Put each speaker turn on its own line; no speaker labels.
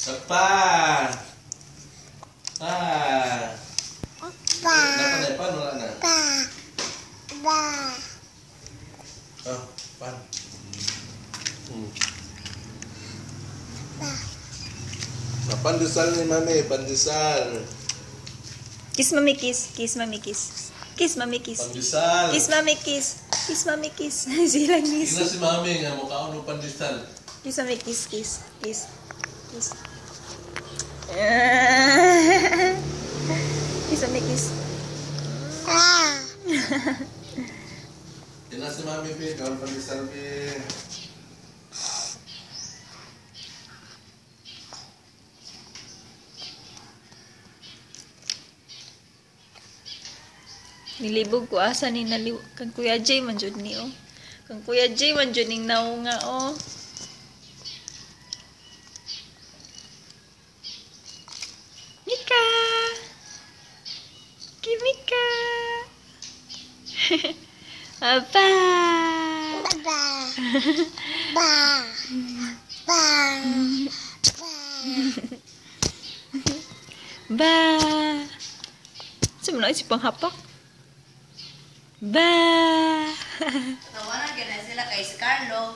Pa. Pa. Pan wala na.
Ba.
Oh, pan. Pandesal ni Mami, pandesal.
Kiss Mami, kiss. Kiss Mami, kiss. Kiss Mami, kiss.
Pandesal.
Kiss Mami, kiss. Kiss Mami, kiss. Sila kiss.
Ina si Mami nga mukha ng pandesal.
Kiss Mami, kiss, kiss. Kiss. Kiss. Kiss Mami, kiss.
Ina si Mami pi, kaon pandesal pi.
Nilibog ko asa ni naliw kang Kuya Jay man jud ni oh. Kang Kuya Jay man jud ning naunga oh. Mika. Kimika. Apa?
Ba. Ba. Ba.
Ba. Sumulay si panghapak. Ba.
Tawanan ka na sila kay si Carlo.